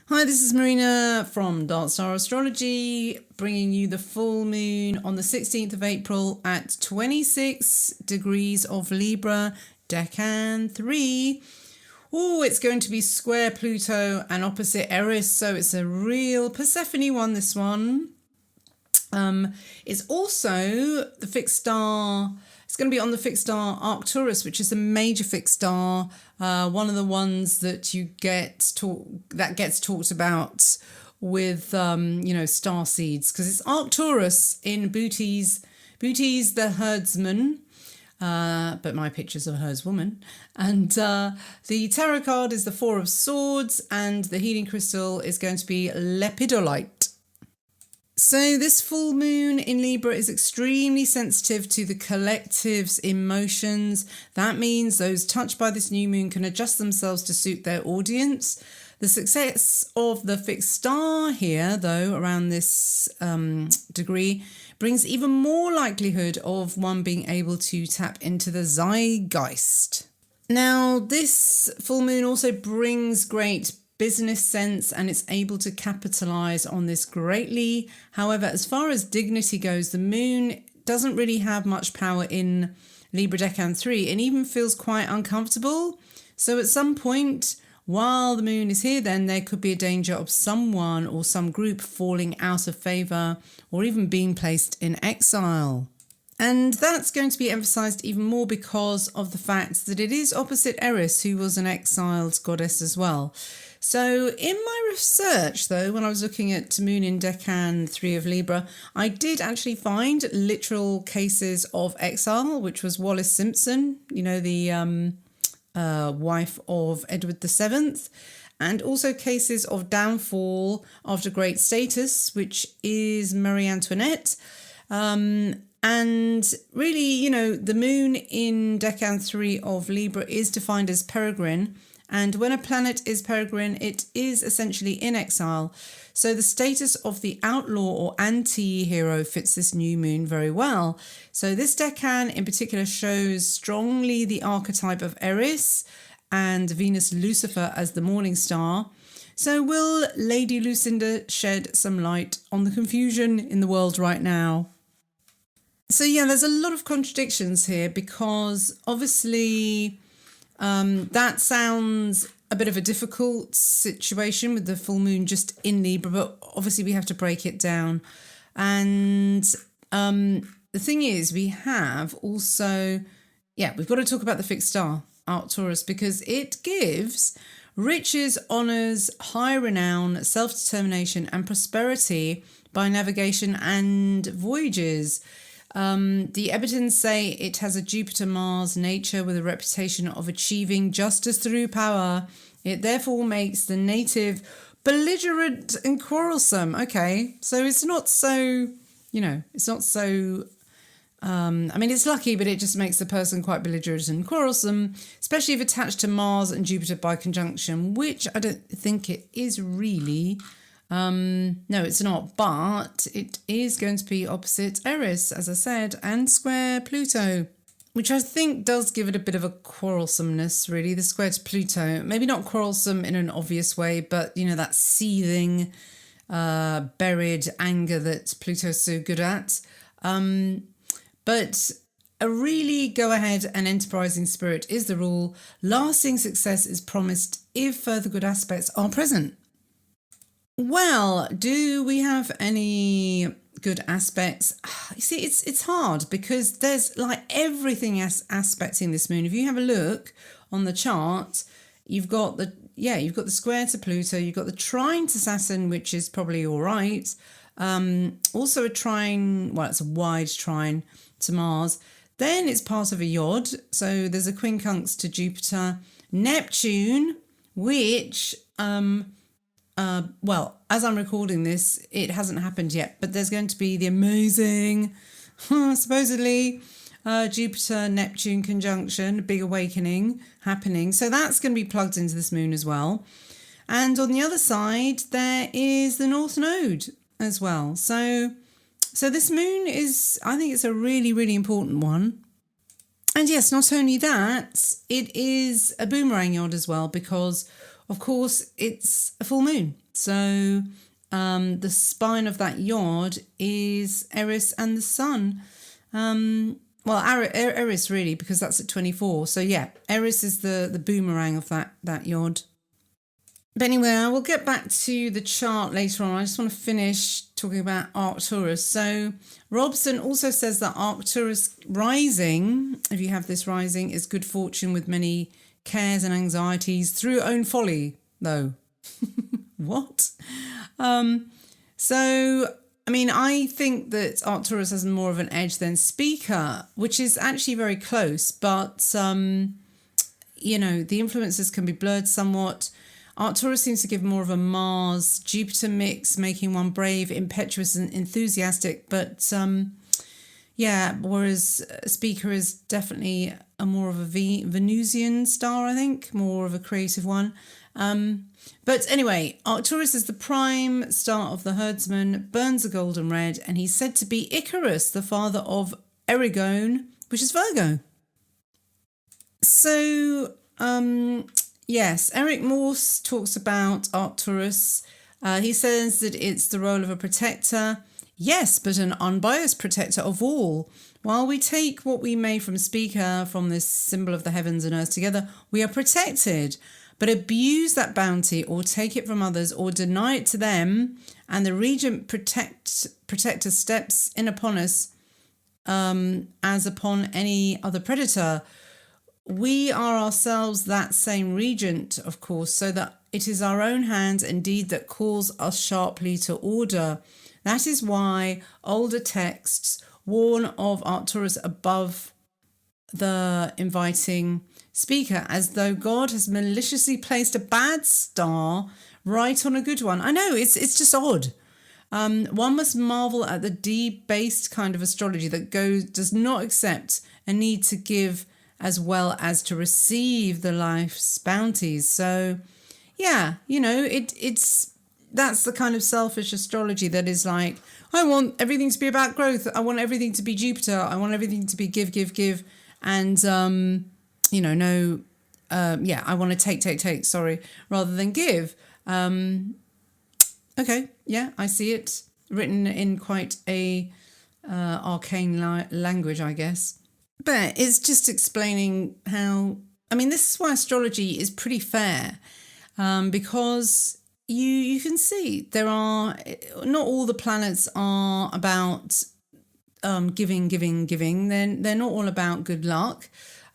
Hi, this is Marina from Dark Star Astrology, bringing you the full moon on the 16th of April at 26 degrees of Libra, Decan 3. Oh, it's going to be square Pluto and opposite Eris, so it's a real Persephone one, this one. It's also the fixed star. It's going to be on the fixed star Arcturus, which is a major fixed star, one of the ones that gets talked about with star seeds, because it's Arcturus in Bootes the herdsman, but my picture's a herdswoman, and the tarot card is the Four of Swords, and the healing crystal is going to be lepidolite. So this full moon in Libra is extremely sensitive to the collective's emotions. That means those touched by this new moon can adjust themselves to suit their audience. The success of the fixed star here, though, around this degree, brings even more likelihood of one being able to tap into the zeitgeist. Now, this full moon also brings great business sense, and it's able to capitalize on this greatly. However, as far as dignity goes, the moon doesn't really have much power in Libra Decan 3 and even feels quite uncomfortable. So at some point while the moon is here, then there could be a danger of someone or some group falling out of favor or even being placed in exile. And that's going to be emphasized even more because of the fact that it is opposite Eris, who was an exiled goddess as well. So in my research, though, when I was looking at Moon in Decan 3 of Libra, I did actually find literal cases of exile, which was Wallis Simpson, the wife of Edward VII, and also cases of downfall after great status, which is Marie Antoinette. And really, the moon in Decan 3 of Libra is defined as peregrine. And when a planet is peregrine, it is essentially in exile. So the status of the outlaw or anti-hero fits this new moon very well. So this decan in particular shows strongly the archetype of Eris and Venus Lucifer as the morning star. So will Lady Lucinda shed some light on the confusion in the world right now? So yeah, there's a lot of contradictions here because obviously that sounds a bit of a difficult situation with the full moon just in Libra, but obviously we have to break it down. And the thing is, we have also, we've got to talk about the fixed star, Arcturus, because it gives riches, honours, high renown, self-determination and prosperity by navigation and voyages. The Ebertons say it has a Jupiter-Mars nature with a reputation of achieving justice through power. It therefore makes the native belligerent and quarrelsome. Okay, so it's not so, it's not so, it's lucky, but it just makes the person quite belligerent and quarrelsome, especially if attached to Mars and Jupiter by conjunction, which I don't think it is really. No, it's not, but it is going to be opposite Eris, as I said, and square Pluto, which I think does give it a bit of a quarrelsomeness, really, the square to Pluto. Maybe not quarrelsome in an obvious way, but, that seething, buried anger that Pluto's so good at. But a really go-ahead and enterprising spirit is the rule. Lasting success is promised if further good aspects are present. Well, do we have any good aspects? You see, it's hard because there's like everything aspecting this moon. If you have a look on the chart, you've got the square to Pluto, you've got the trine to Saturn, which is probably all right. Also a trine, well, it's a wide trine to Mars. Then it's part of a yod, so there's a quincunx to Jupiter, Neptune, which well, as I'm recording this, it hasn't happened yet, but there's going to be the amazing, supposedly, Jupiter-Neptune conjunction, big awakening happening. So that's going to be plugged into this moon as well. And on the other side, there is the North Node as well. So this moon is, I think it's a really, really important one. And yes, not only that, it is a boomerang yod as well because, of course, it's a full moon. So the spine of that yod is Eris and the sun. Well, Eris really, because that's at 24. So yeah, Eris is the boomerang of that yod. But anyway, I will get back to the chart later on. I just want to finish talking about Arcturus. So Robson also says that Arcturus rising, if you have this rising, is good fortune with many cares and anxieties through own folly, though. What? So, I mean, I think that Arcturus has more of an edge than Speaker, which is actually very close, but, you know, the influences can be blurred somewhat. Arcturus seems to give more of a Mars-Jupiter mix, making one brave, impetuous and enthusiastic, but yeah, whereas Speaker is definitely a more of a Venusian star, I think, more of a creative one. But anyway, Arcturus is the prime star of the herdsman, burns a golden red, and he's said to be Icarus, the father of Erigone, which is Virgo. So, yes, Eric Morse talks about Arcturus. He says that it's the role of a protector. Yes, but an unbiased protector of all. While we take what we may from Speaker, from this symbol of the heavens and earth together, we are protected. But abuse that bounty or take it from others or deny it to them, and the regent protector steps in upon us as upon any other predator. We are ourselves that same regent, of course, so that it is our own hands indeed that calls us sharply to order. That is why older texts warn of Arcturus above the inviting Speaker, as though God has maliciously placed a bad star right on a good one. I know, it's just odd. One must marvel at the debased kind of astrology that does not accept a need to give as well as to receive the life's bounties. So, yeah, you know, that's the kind of selfish astrology that is like, I want everything to be about growth. I want everything to be Jupiter. I want everything to be give. And, you know, no, I want to take, sorry, rather than give. Okay, yeah, I see it written in quite a arcane language, I guess. But it's just explaining how, I mean, this is why astrology is pretty fair, because you can see there are, not all the planets are about giving. They're not all about good luck.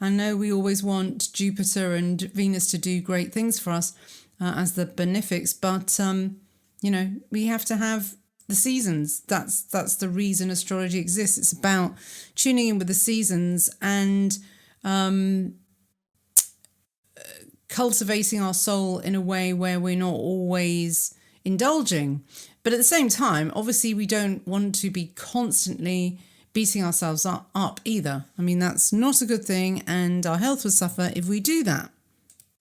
I know we always want Jupiter and Venus to do great things for us as the benefics, but, you know, we have to have the seasons. That's the reason astrology exists. It's about tuning in with the seasons and cultivating our soul in a way where we're not always indulging. But at the same time, obviously, we don't want to be constantly beating ourselves up either. I mean, that's not a good thing, and our health will suffer if we do that.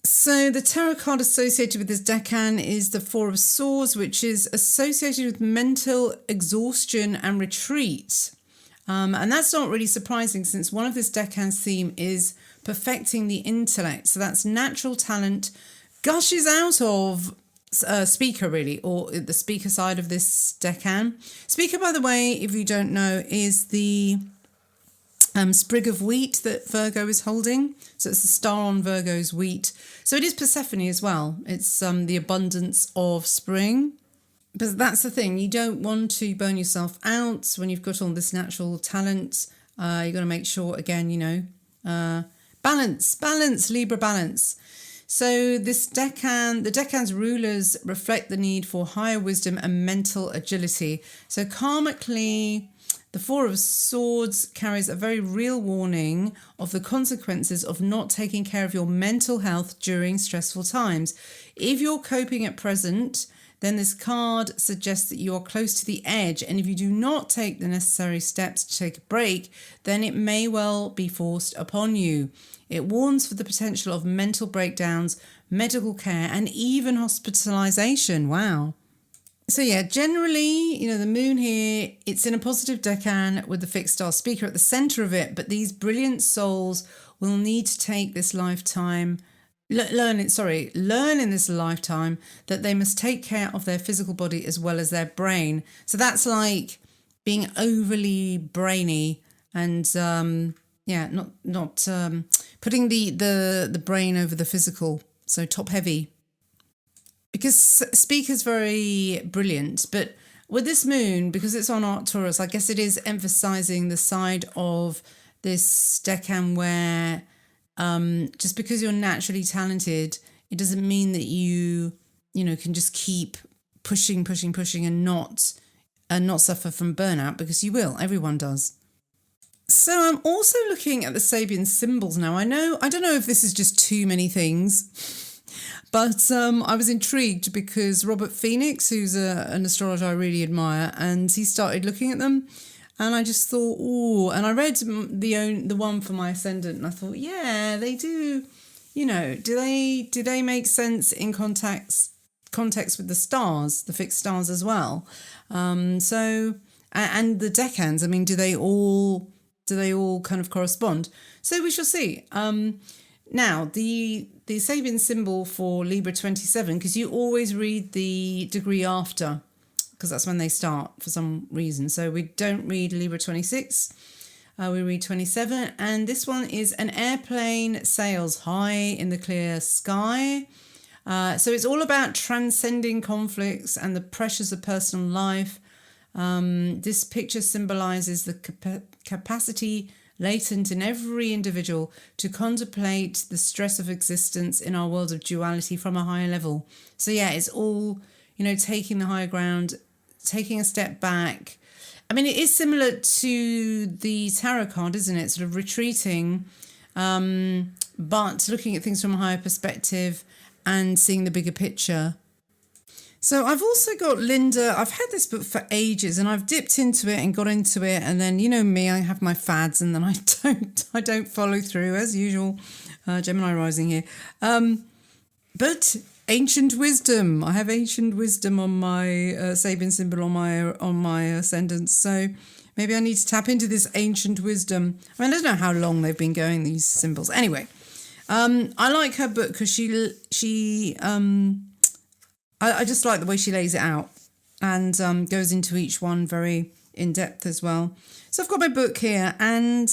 So the tarot card associated with this decan is the Four of Swords, which is associated with mental exhaustion and retreat. And that's not really surprising, since one of this decan's theme is perfecting the intellect. So that's natural talent gushes out of Speaker, really, or the Speaker side of this decan. Speaker, by the way, if you don't know, is the sprig of wheat that Virgo is holding. So it's the star on Virgo's wheat. So it is Persephone as well. It's the abundance of spring. But that's the thing. You don't want to burn yourself out when you've got all this natural talent. You've got to make sure, again, you know, balance, Libra balance. So this decan, the decan's rulers reflect the need for higher wisdom and mental agility. So karmically, the Four of Swords carries a very real warning of the consequences of not taking care of your mental health during stressful times. If you're coping at present, then this card suggests that you are close to the edge, and if you do not take the necessary steps to take a break, then it may well be forced upon you. It warns for the potential of mental breakdowns, medical care, and even hospitalization. Wow. So yeah, generally, you know, the moon here, it's in a positive decan with the fixed star Speaker at the center of it, but these brilliant souls will need to take this lifetime learn in this lifetime that they must take care of their physical body as well as their brain. So that's like being overly brainy and not putting the brain over the physical. So top heavy. Because Speaker's very brilliant, but with this moon, because it's on Arcturus, I guess it is emphasizing the side of this decan where just because you're naturally talented, it doesn't mean that you can just keep pushing and not suffer from burnout, because you will. Everyone does. So I'm also looking at the Sabian symbols now. I don't know if this is just too many things, but I was intrigued because Robert Phoenix, who's an astrologer I really admire, and he started looking at them. And I just thought, oh, and I read the one for my ascendant, and I thought, yeah, they do. Do they make sense in context with the stars, the fixed stars as well? And the decans. I mean, do they all kind of correspond? So we shall see. Now the Sabian symbol for Libra 27, because you always read the degree after, because that's when they start for some reason. So we don't read Libra 26, we read 27. And this one is an airplane sails high in the clear sky. So it's all about transcending conflicts and the pressures of personal life. This picture symbolizes the capacity latent in every individual to contemplate the stress of existence in our world of duality from a higher level. So yeah, it's all, taking the higher ground, taking a step back. I mean, it is similar to the tarot card, isn't it? Sort of retreating, but looking at things from a higher perspective and seeing the bigger picture. So I've also got Linda. I've had this book for ages and I've dipped into it and got into it. And then, me, I have my fads and then I don't follow through as usual. Gemini rising here. But Ancient Wisdom. I have Ancient Wisdom on my Sabian symbol on my ascendant. So maybe I need to tap into this Ancient Wisdom. I mean, I don't know how long they've been going, these symbols. Anyway, I like her book because I just like the way she lays it out and goes into each one very in depth as well. So I've got my book here, and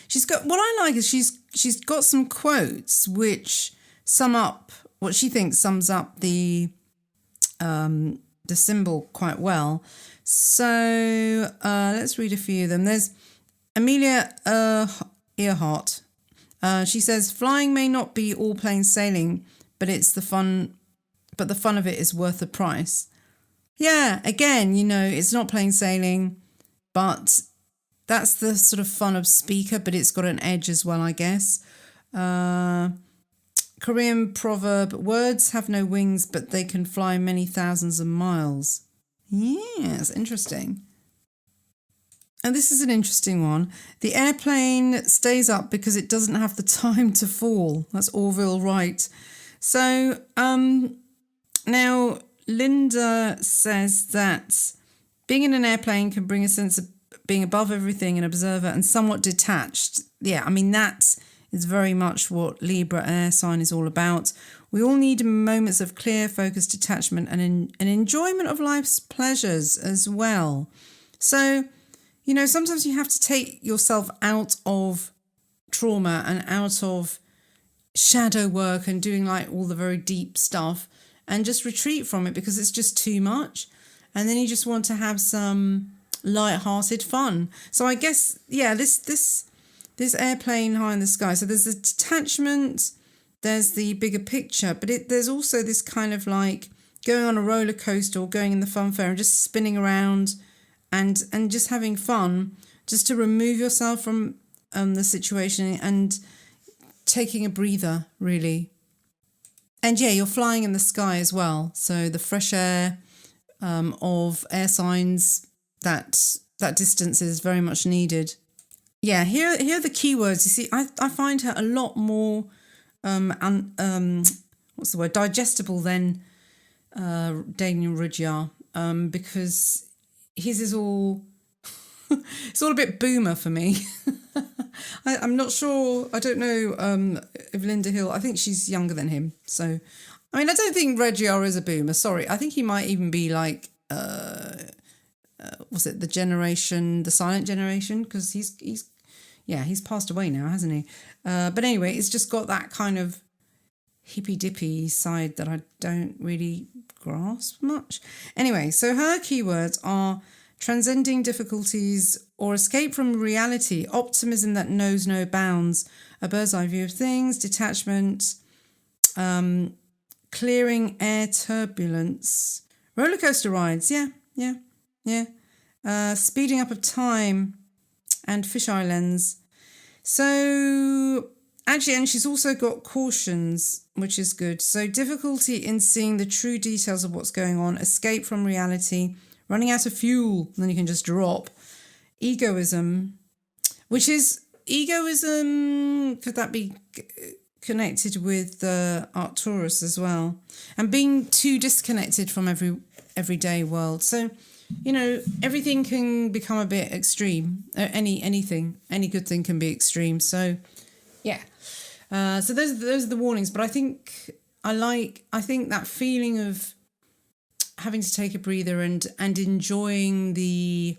she's got, what I like is she's got some quotes which sum up what she thinks sums up the symbol quite well. So let's read a few of them. There's Amelia Earhart. She says, "Flying may not be all plain sailing, but the fun of it is worth the price." Yeah, again, it's not plain sailing, but that's the sort of fun of Speaker, but it's got an edge as well, I guess. Korean proverb, "Words have no wings, but they can fly many thousands of miles." Yes, interesting. And this is an interesting one. "The airplane stays up because it doesn't have the time to fall." That's Orville Wright. So now Linda says that being in an airplane can bring a sense of being above everything, an observer, and somewhat detached. Yeah, I mean, that is very much what Libra air sign is all about. We all need moments of clear, focused detachment and an enjoyment of life's pleasures as well. So, sometimes you have to take yourself out of trauma and out of shadow work and doing like all the very deep stuff and just retreat from it because it's just too much. And then you just want to have some light-hearted fun. So I guess, yeah, this airplane high in the sky. So there's the detachment, there's the bigger picture, but there's also this kind of like going on a roller coaster or going in the fun fair and just spinning around and just having fun, just to remove yourself from the situation and taking a breather, really. And yeah, you're flying in the sky as well. So the fresh air of air signs, that distance is very much needed. Yeah, here are the keywords. You see, I find her a lot more digestible than Daniel Rudyard, because his is all It's all a bit boomer for me. I'm not sure. I don't know if Linda Hill, I think she's younger than him. So, I mean, I don't think Regiar is a boomer. Sorry. I think he might even be like, was it the silent generation? Because he's passed away now, hasn't he? But anyway, it's just got that kind of hippy-dippy side that I don't really grasp much. Anyway, so her keywords are transcending difficulties or escape from reality, optimism that knows no bounds, a bird's eye view of things, detachment, clearing air turbulence, roller coaster rides, speeding up of time, and fisheye lens. So actually, and she's also got cautions, which is good. So difficulty in seeing the true details of what's going on, escape from reality, running out of fuel, then you can just drop. Egoism, could that be connected with Arcturus as well? And being too disconnected from everyday world. So, you know, everything can become a bit extreme. Any good thing can be extreme. So, yeah. So those are the warnings. But I think that feeling of having to take a breather and enjoying the.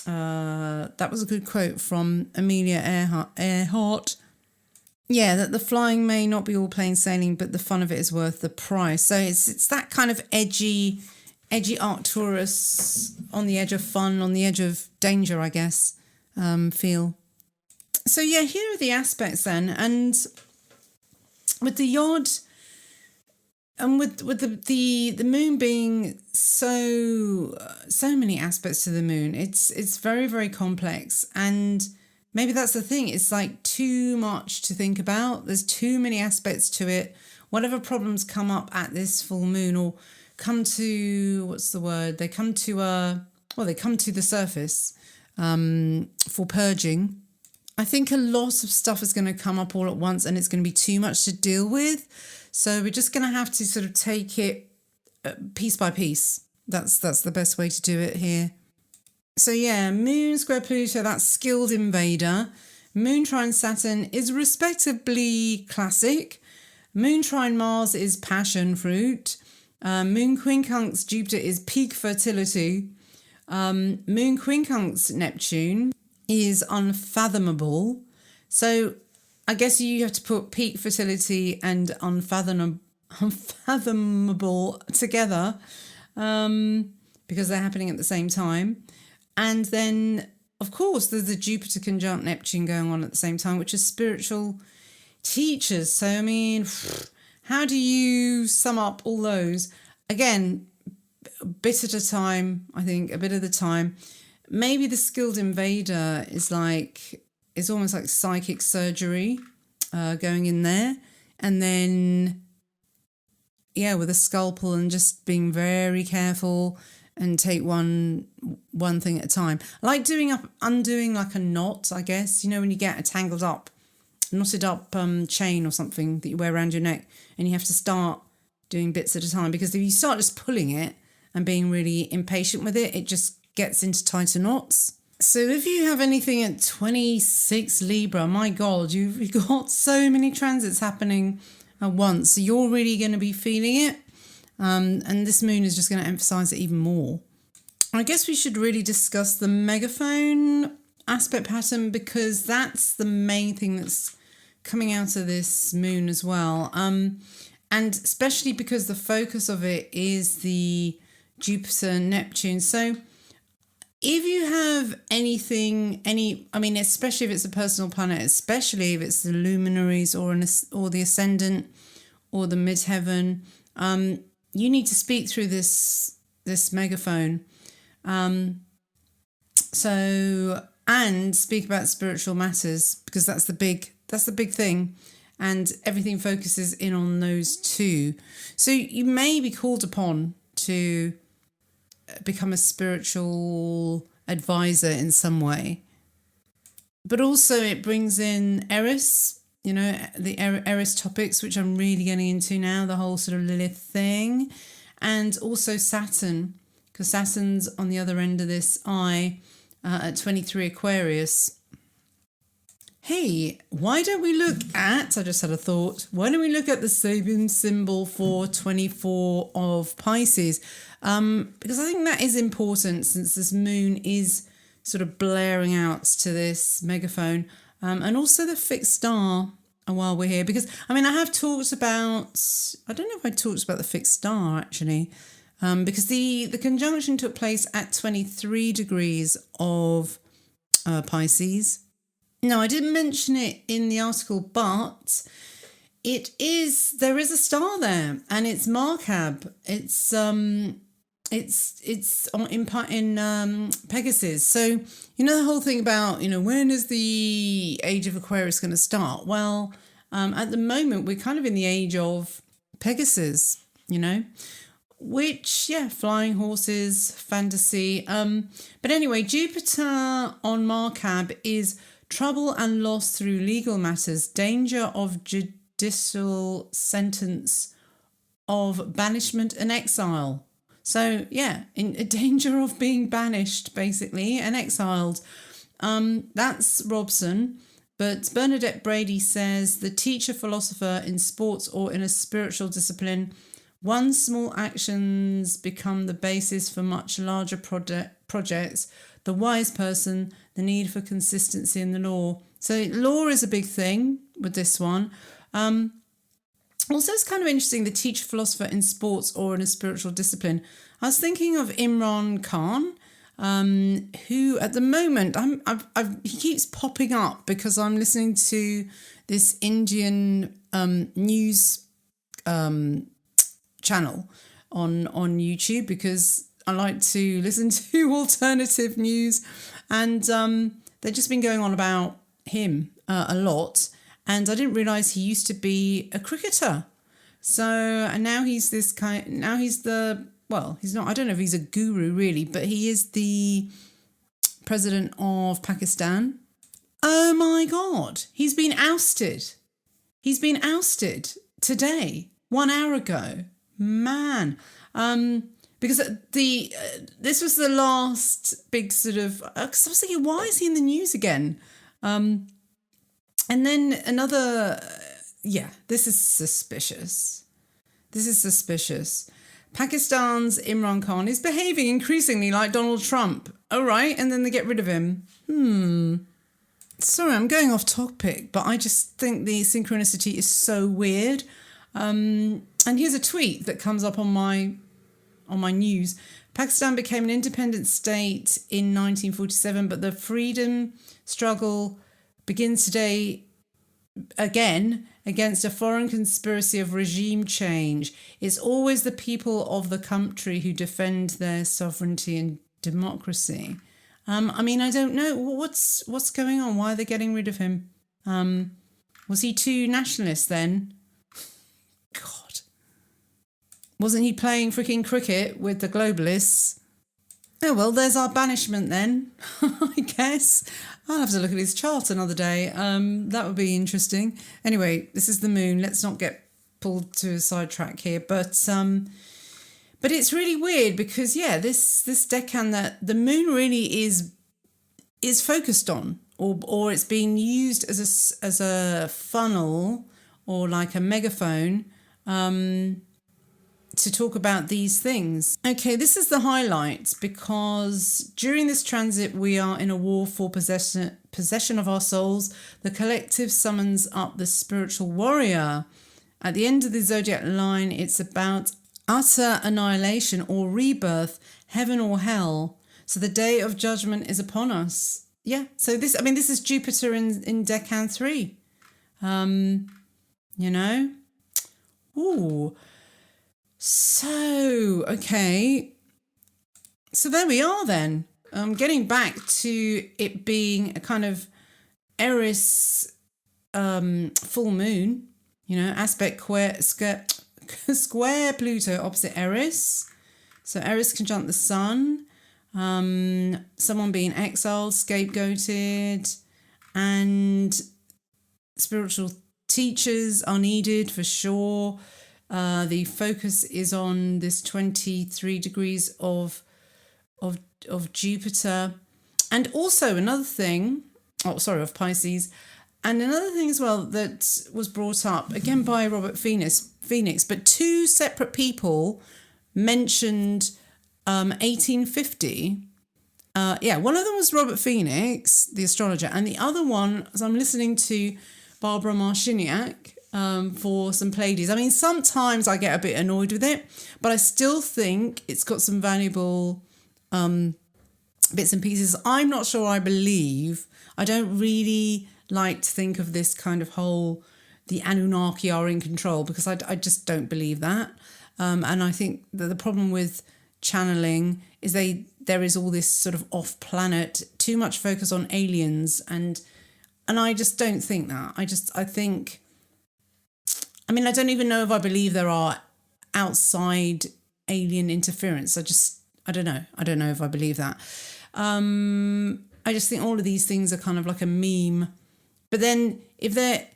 That was a good quote from Amelia Earhart. Yeah, that the flying may not be all plain sailing, but the fun of it is worth the price. So it's that kind of edgy Arcturus on the edge of fun, on the edge of danger, I guess, feel. So yeah, here are the aspects then. And with the Yod, and with the moon being so many aspects to the moon, it's very, very complex. And maybe that's the thing. It's like too much to think about. There's too many aspects to it. Whatever problems come up at this full moon or come to, what's the word? They come to the surface for purging. I think a lot of stuff is going to come up all at once and it's going to be too much to deal with. So we're just going to have to sort of take it piece by piece. That's the best way to do it here. So yeah, Moon square Pluto, that's skilled invader. Moon trine Saturn is respectively classic. Moon trine Mars is passion fruit. Moon quincunx Jupiter is peak fertility. Moon quincunx Neptune is unfathomable. So I guess you have to put peak fertility and unfathomable together because they're happening at the same time. And then, of course, there's the Jupiter conjunct Neptune going on at the same time, which is spiritual teachers. So, I mean, how do you sum up all those? Again, a bit at a time, I think, a bit at a time. Maybe the skilled invader is almost like psychic surgery going in there. And then, yeah, with a scalpel and just being very careful and take one thing at a time. I like undoing like a knot, I guess. You know, when you get a knotted up chain or something that you wear around your neck and you have to start doing bits at a time, because if you start just pulling it and being really impatient with it, it just gets into tighter knots. So if you have anything at 26 Libra, my God, you've got so many transits happening at once. So you're really going to be feeling it. And this moon is just going to emphasize it even more. I guess we should really discuss the megaphone aspect pattern, because that's the main thing that's coming out of this moon as well. And especially because the focus of it is the Jupiter Neptune. So if you have especially if it's a personal planet, especially if it's the luminaries or the ascendant or the midheaven, you need to speak through this megaphone. And speak about spiritual matters, because that's the big thing, and everything focuses in on those two. So you may be called upon to become a spiritual advisor in some way. But also it brings in Eris, you know, the Eris topics, which I'm really getting into now, the whole sort of Lilith thing. And also Saturn, because Saturn's on the other end of this eye, at 23 Aquarius. Hey, why don't we look at, I just had a thought, why don't we look at the Sabian symbol for 24 of Pisces? Because I think that is important since this moon is sort of blaring out to this megaphone. And also the fixed star while we're here. Because, I mean, I have talked about, I don't know if I talked about the fixed star actually, because the conjunction took place at 23 degrees of Pisces. No, I didn't mention it in the article, but there is a star there, and it's Markab. It's in Pegasus. So you know the whole thing about when is the age of Aquarius going to start? Well, at the moment we're kind of in the age of Pegasus. Which flying horses, fantasy. But anyway, Jupiter on Markab is trouble and loss through legal matters, danger of judicial sentence of banishment and exile. So, in danger of being banished, basically, and exiled. That's Robson. But Bernadette Brady says, the teacher, philosopher in sports or in a spiritual discipline, one small actions become the basis for much larger projects. The wise person, the need for consistency in the law. So law is a big thing with this one. Also, it's kind of interesting, the teacher, philosopher in sports or in a spiritual discipline. I was thinking of Imran Khan, who at the moment, he keeps popping up because I'm listening to this Indian news channel on YouTube because I like to listen to alternative news, and they've just been going on about him a lot, and I didn't realise he used to be a cricketer. So, and now he's he's not, I don't know if he's a guru really, but he is the president of Pakistan. Oh my God, he's been ousted. He's been ousted today, 1 hour ago. Man, because this was the last big sort of, because I was thinking, why is he in the news again? And then another, this is suspicious. Pakistan's Imran Khan is behaving increasingly like Donald Trump. Oh, right, and then they get rid of him. Sorry, I'm going off topic, but I just think the synchronicity is so weird. And here's a tweet that comes up on my news. Pakistan became an independent state in 1947, but the freedom struggle begins today again against a foreign conspiracy of regime change. It's always the people of the country who defend their sovereignty and democracy. I mean, I don't know what's going on. Why are they getting rid of him? Was he too nationalist then? God. Wasn't he playing freaking cricket with the globalists? Oh, well, there's our banishment then, I guess. I'll have to look at his chart another day. That would be interesting. Anyway, this is the moon. Let's not get pulled to a sidetrack here. But it's really weird because, this decan that the moon really is focused on, or it's being used as a funnel or like a megaphone to talk about these things. Okay, this is the highlight because during this transit we are in a war for possession of our souls. The collective summons up the spiritual warrior. At the end of the zodiac line, it's about utter annihilation or rebirth, heaven or hell. So the day of judgment is upon us. Yeah, so this is Jupiter in Decan 3. Ooh. So, okay. So there we are then. Getting back to it being a kind of Eris full moon, aspect square Pluto opposite Eris. So Eris conjunct the sun. Someone being exiled, scapegoated, and spiritual teachers are needed for sure. The focus is on this 23 degrees of Jupiter. And also another thing, of Pisces, and another thing as well that was brought up again by Robert Phoenix, but two separate people mentioned 1850. One of them was Robert Phoenix, the astrologer, and the other one, as I'm listening to Barbara Marciniak for some Pleiades. I mean, sometimes I get a bit annoyed with it, but I still think it's got some valuable bits and pieces. I'm not sure I believe. I don't really like to think of this kind of whole, the Anunnaki are in control, because I just don't believe that. And I think that the problem with channeling is there is all this sort of off-planet, too much focus on aliens, and I just don't think that. I don't even know if I believe there are outside alien interference. I don't know. I don't know if I believe that. I just think all of these things are kind of like a meme. But then if there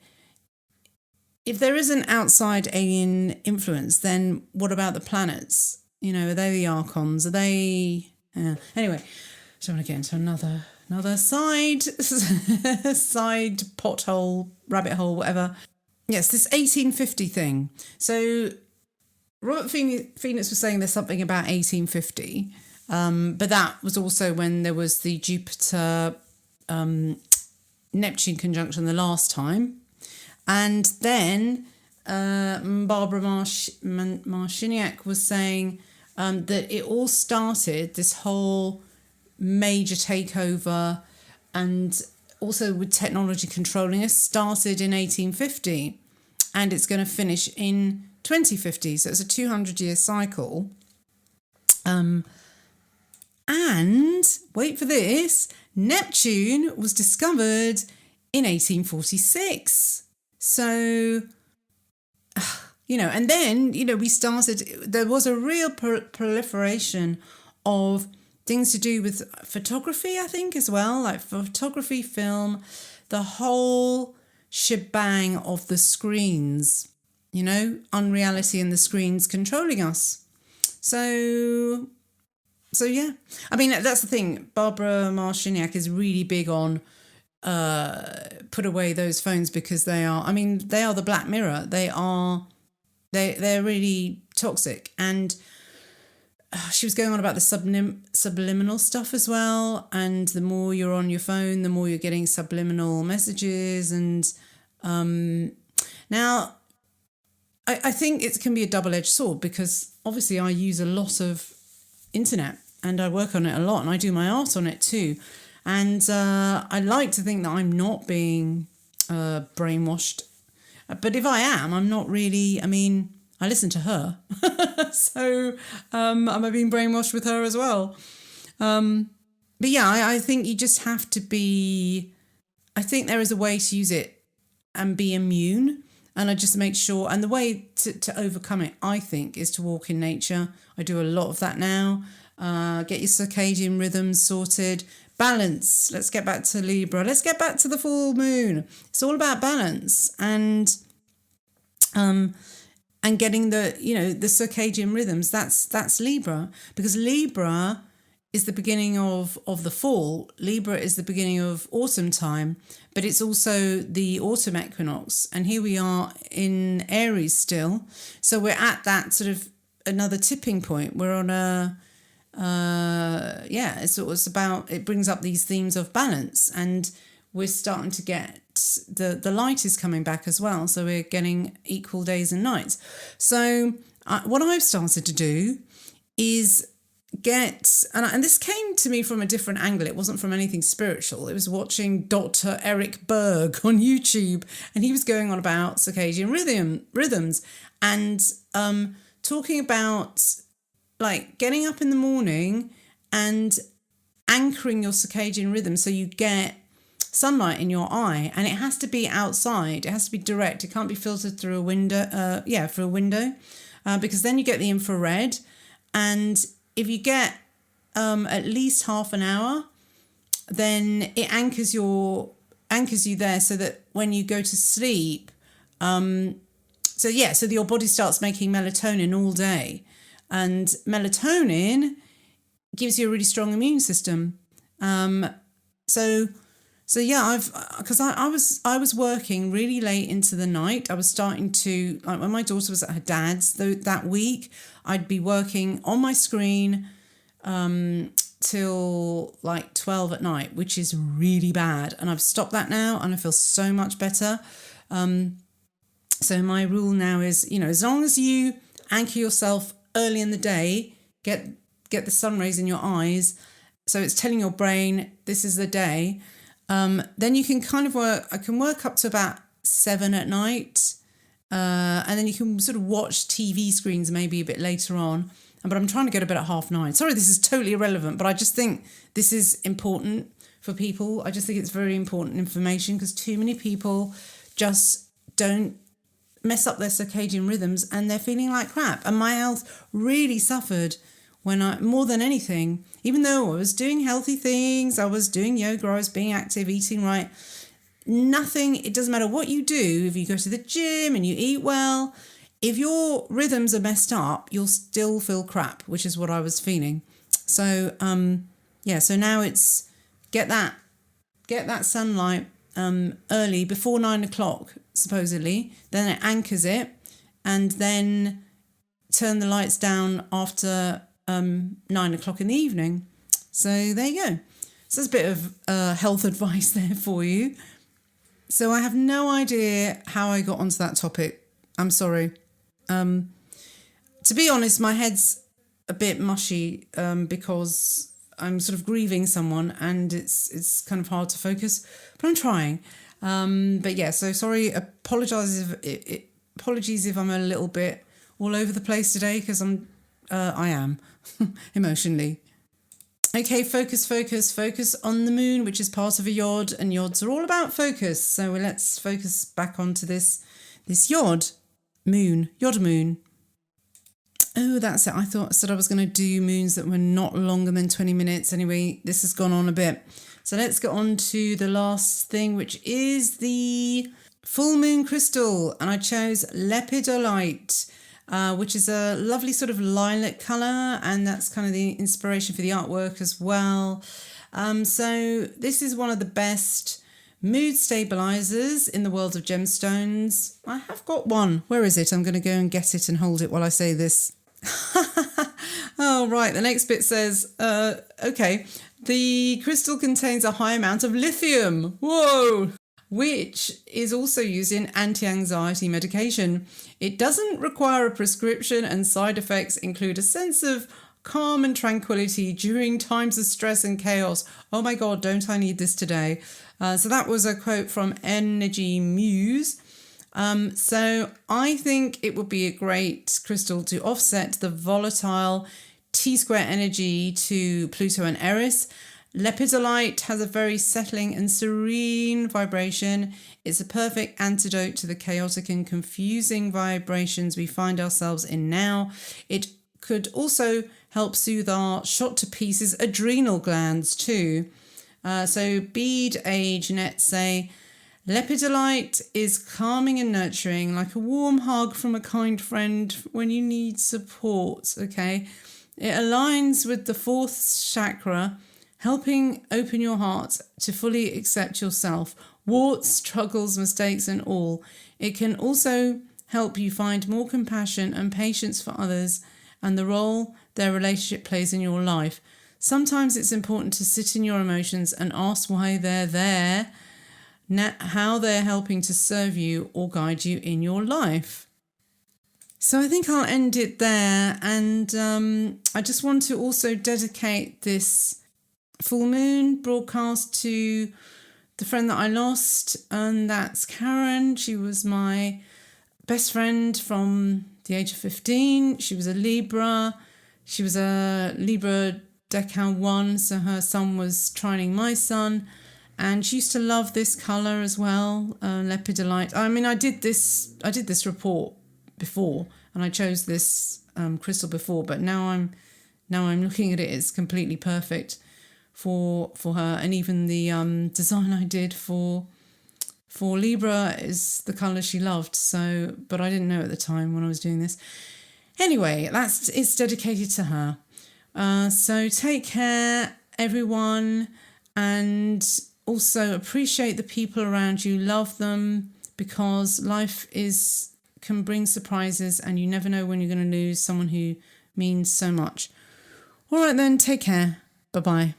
is an outside alien influence, then what about the planets? You know, are they the archons? Are they... Anyway, so I want to get into another side pothole, rabbit hole, whatever. Yes, this 1850 thing. So Robert Phoenix was saying there's something about 1850, but that was also when there was the Jupiter Neptune conjunction the last time. And then Barbara Marciniak was saying that it all started, this whole major takeover and also with technology controlling us, started in 1850 and it's going to finish in 2050. So it's a 200-year cycle. And wait for this, Neptune was discovered in 1846. So, and then, we started, there was a real proliferation of things to do with photography, I think, as well, like photography, film, the whole shebang of the screens, unreality and the screens controlling us. So yeah. I mean, that's the thing. Barbara Marciniak is really big on put away those phones, because they are the Black Mirror. They're really toxic. And she was going on about the subliminal stuff as well. And the more you're on your phone, the more you're getting subliminal messages. And now I think it can be a double-edged sword, because obviously I use a lot of internet and I work on it a lot and I do my art on it too. And I like to think that I'm not being brainwashed. But if I am, I'm not really, I listen to her. So am I being brainwashed with her as well? But yeah, I think you just have to be, I think there is a way to use it and be immune. And I just make sure, and the way to overcome it, I think, is to walk in nature. I do a lot of that now. Get your circadian rhythms sorted. Balance. Let's get back to Libra. Let's get back to the full moon. It's all about balance and getting the circadian rhythms. That's Libra, because Libra is the beginning of the fall. Libra is the beginning of autumn time, but it's also the autumn equinox. And here we are in Aries still. So we're at that sort of another tipping point. We're on a it brings up these themes of balance, and we're starting to get the light is coming back as well, so we're getting equal days and nights. So what I've started to do is and this came to me from a different angle. It wasn't from anything spiritual. It was watching Dr. Eric Berg on YouTube, and he was going on about circadian rhythms and talking about like getting up in the morning and anchoring your circadian rhythm so you get sunlight in your eye, and it has to be outside. It has to be direct. It can't be filtered through a window. Because then you get the infrared, and if you get at least half an hour, then it anchors you there, so that when you go to sleep, so your body starts making melatonin all day. And melatonin gives you a really strong immune system. So yeah, because I was working really late into the night. I was starting to, like, when my daughter was at her dad's that week, I'd be working on my screen till like 12 at night, which is really bad. And I've stopped that now, and I feel so much better. So my rule now is, as long as you anchor yourself early in the day, get the sun rays in your eyes, so it's telling your brain this is the day. Then you can kind of work. I can work up to about 7 at night, and then you can sort of watch TV screens maybe a bit later on. But I'm trying to go to bed at 9:30. Sorry, this is totally irrelevant, but I just think this is important for people. I just think it's very important information, because too many people just don't mess up their circadian rhythms, and they're feeling like crap. And my health really suffered when more than anything, even though I was doing healthy things, I was doing yoga, I was being active, eating right, it doesn't matter what you do, if you go to the gym and you eat well, if your rhythms are messed up, you'll still feel crap, which is what I was feeling. So, so now it's get that sunlight early, before 9 o'clock, supposedly, then it anchors it, and then turn the lights down after 9 o'clock in the evening. So there you go. So there's a bit of health advice there for you. So I have no idea how I got onto that topic. I'm sorry. To be honest, my head's a bit mushy because I'm sort of grieving someone, and it's kind of hard to focus, but I'm trying. But yeah, so sorry. Apologies if I'm a little bit all over the place today, because I am emotionally. Okay, focus on the moon, which is part of a yod, and yods are all about focus. So let's focus back onto this yod moon. Oh, that's it. I said I was going to do moons that were not longer than 20 minutes. Anyway, this has gone on a bit. So let's get on to the last thing, which is the full moon crystal. And I chose lepidolite, which is a lovely sort of lilac colour. And that's kind of the inspiration for the artwork as well. So this is one of the best mood stabilizers in the world of gemstones. I have got one. Where is it? I'm going to go and get it and hold it while I say this. Oh, right. The next bit says, okay, the crystal contains a high amount of lithium. Whoa! Which is also used in anti-anxiety medication. It doesn't require a prescription, and side effects include a sense of calm and tranquility during times of stress and chaos. Oh my God, don't I need this today? So that was a quote from Energy Muse. So I think it would be a great crystal to offset the volatile T-square energy to Pluto and Eris. Lepidolite has a very settling and serene vibration. It's a perfect antidote to the chaotic and confusing vibrations we find ourselves in now. It could also help soothe our shot to pieces adrenal glands too. So Bead Age Net say, lepidolite is calming and nurturing, like a warm hug from a kind friend when you need support, okay? It aligns with the fourth chakra, helping open your heart to fully accept yourself, warts, struggles, mistakes and all. It can also help you find more compassion and patience for others and the role their relationship plays in your life. Sometimes it's important to sit in your emotions and ask why they're there, how they're helping to serve you or guide you in your life. So I think I'll end it there, and I just want to also dedicate this full moon broadcast to the friend that I lost, and that's Karen. She was my best friend from the age of 15. She was a Libra. She was a Libra Decan 1, so her sun was trining my sun. And she used to love this colour as well, lepidolite. I mean, I did this report before, and I chose this crystal before, but now I'm looking at it. It's completely perfect for her, and even the design I did for Libra is the colour she loved. So, but I didn't know at the time when I was doing this. Anyway, it's dedicated to her. So take care, everyone. And also appreciate the people around you, love them, because life can bring surprises and you never know when you're going to lose someone who means so much. All right then, take care. Bye-bye.